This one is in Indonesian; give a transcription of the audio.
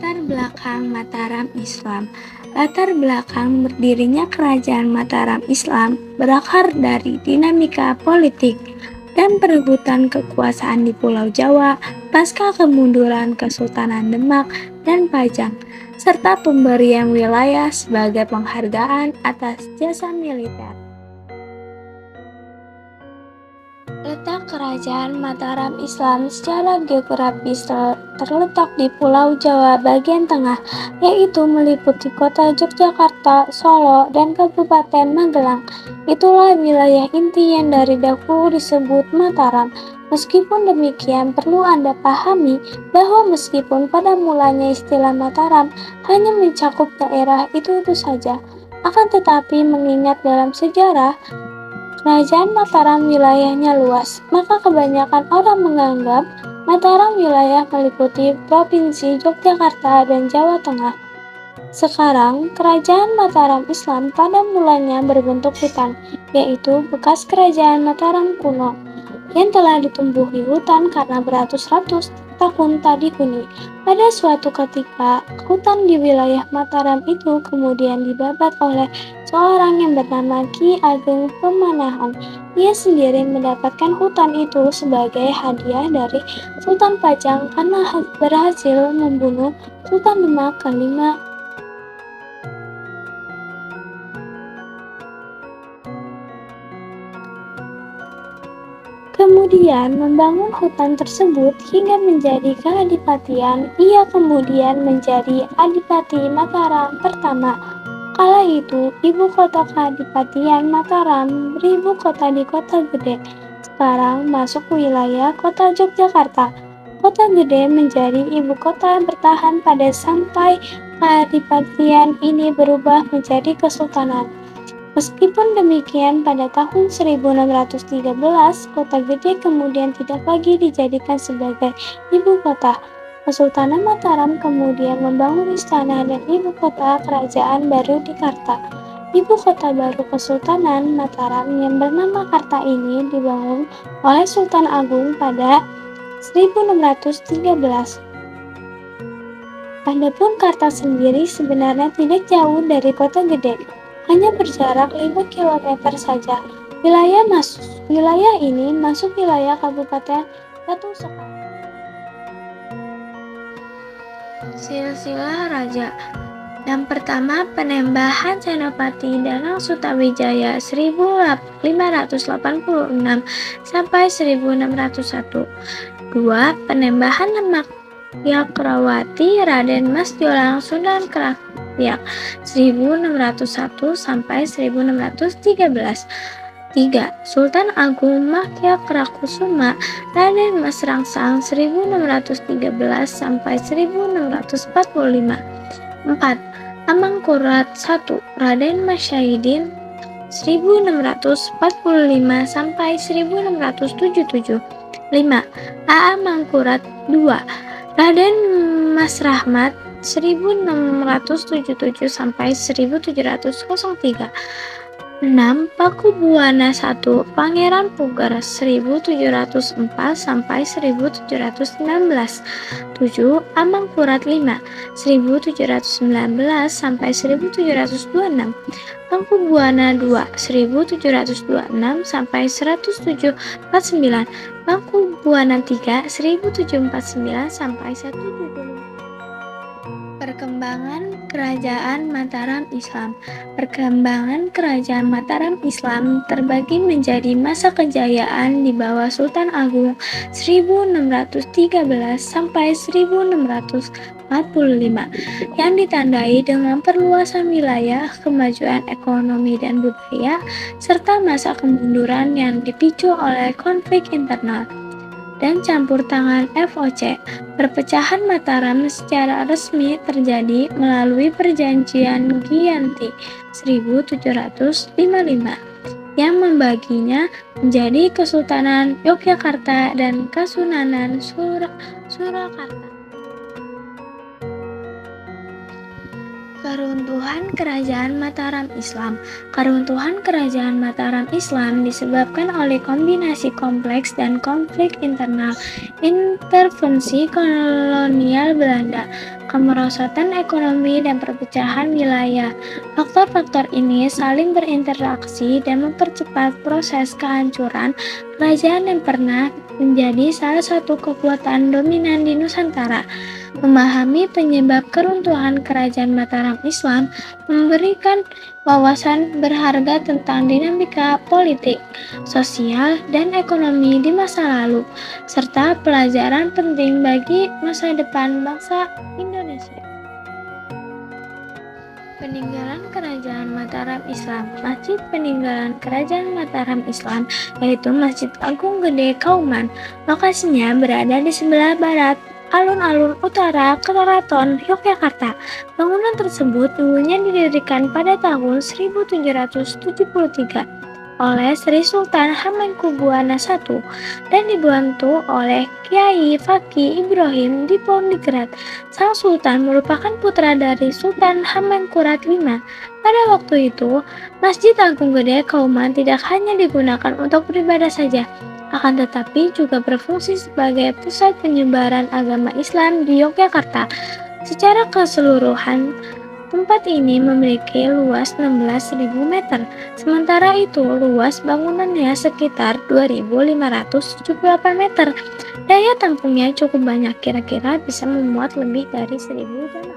Latar belakang Mataram Islam. Latar belakang berdirinya Kerajaan Mataram Islam berakar dari dinamika politik dan perebutan kekuasaan di Pulau Jawa pasca kemunduran Kesultanan Demak dan Pajang, serta pemberian wilayah sebagai penghargaan atas jasa militer. Letak Kerajaan Mataram Islam secara geografis terletak di Pulau Jawa bagian tengah, yaitu meliputi kota Yogyakarta, Solo, dan Kabupaten Magelang. Itulah wilayah inti yang dari dahulu disebut Mataram. Meskipun demikian, perlu Anda pahami bahwa meskipun pada mulanya istilah Mataram hanya mencakup daerah itu saja, akan tetapi mengingat dalam sejarah Kerajaan Mataram wilayahnya luas, maka kebanyakan orang menganggap Mataram wilayah meliputi Provinsi Yogyakarta dan Jawa Tengah. Sekarang, Kerajaan Mataram Islam pada mulanya berbentuk hutan, yaitu bekas Kerajaan Mataram kuno, yang telah ditumbuhi hutan karena beratus-ratus tahun tak dihuni. Pada suatu ketika, hutan di wilayah Mataram itu kemudian dibabat oleh seorang yang bernama Ki Ageng Pemanahan. Ia sendiri mendapatkan hutan itu sebagai hadiah dari Sultan Pajang karena berhasil membunuh Sultan Demak kelima. Kemudian membangun hutan tersebut hingga menjadi keadipatian. Ia kemudian menjadi Adipati Mataram pertama. Kala itu, ibu kota keadipatian Mataram beribu kota di Kota Gede. Sekarang masuk wilayah kota Yogyakarta. Kota Gede menjadi ibu kota bertahan pada sampai keadipatian ini berubah menjadi kesultanan. Meskipun demikian, pada tahun 1613, Kota Gede kemudian tidak lagi dijadikan sebagai ibu kota. Kesultanan Mataram kemudian membangun istana dan ibu kota kerajaan baru di Karta. Ibu kota baru Kesultanan Mataram yang bernama Karta ini dibangun oleh Sultan Agung pada 1613. Adapun Karta sendiri sebenarnya tidak jauh dari Kota Gede, hanya berjarak 5 km saja. Wilayah ini masuk wilayah Kabupaten Batu Sekar. Silsilah Raja. Yang pertama, Penembahan Senopati Danang Sutawijaya 1586 sampai 1601. 2. Penembahan Demak Yakrawati Raden Mas Jolang Sunan Krakyak 1601 sampai 1613. 3. Sultan Agung Mahyakarakusuma Raden Mas Rangsang 1613 sampai 1645. 4. Amangkurat I Raden Mas Syahidin 1645 sampai 1677. 5. A.A. Mangkurat II Raden Mas Rahmat 1677 sampai 1703. 6. Pakubuwana I Pangeran Pugar 1704 sampai 1719. 7. Amangkurat V 1719 sampai 1726. Pakubuwana II 1726 sampai 1749. Pakubuwana III 1749 sampai 1775. Perkembangan Kerajaan Mataram Islam. Perkembangan Kerajaan Mataram Islam terbagi menjadi masa kejayaan di bawah Sultan Agung 1613 sampai 1645 yang ditandai dengan perluasan wilayah, kemajuan ekonomi dan budaya, serta masa kemunduran yang dipicu oleh konflik internal dan campur tangan VOC. Perpecahan Mataram secara resmi terjadi melalui Perjanjian Giyanti 1755 yang membaginya menjadi Kesultanan Yogyakarta dan Kasunanan Surakarta. Keruntuhan Kerajaan Mataram Islam. Keruntuhan Kerajaan Mataram Islam disebabkan oleh kombinasi kompleks dan konflik internal, intervensi kolonial Belanda, kemerosotan ekonomi, dan perpecahan wilayah. Faktor-faktor ini saling berinteraksi dan mempercepat proses kehancuran kerajaan yang pernah menjadi salah satu kekuatan dominan di Nusantara. Memahami penyebab keruntuhan kerajaan Mataram Islam memberikan wawasan berharga tentang dinamika politik, sosial, dan ekonomi di masa lalu, serta pelajaran penting bagi masa depan bangsa Indonesia. Peninggalan Kerajaan Mataram Islam. Masjid peninggalan Kerajaan Mataram Islam yaitu Masjid Agung Gede Kauman. Lokasinya berada di sebelah barat alun-alun utara Keraton Yogyakarta. Bangunan tersebut dulunya didirikan pada tahun 1773 oleh Sri Sultan Hamengkubuwana I dan dibantu oleh Kiai Fakih Ibrahim Diponegoro. Sang Sultan merupakan putra dari Sultan Hamengkurat V. Pada waktu itu, Masjid Agung Gede Kauman tidak hanya digunakan untuk beribadah saja, akan tetapi juga berfungsi sebagai pusat penyebaran agama Islam di Yogyakarta. Secara keseluruhan, tempat ini memiliki luas 16.000 meter, sementara itu luas bangunannya sekitar 2.578 meter. Daya tampungnya cukup banyak, kira-kira bisa memuat lebih dari 1.000 jemaah.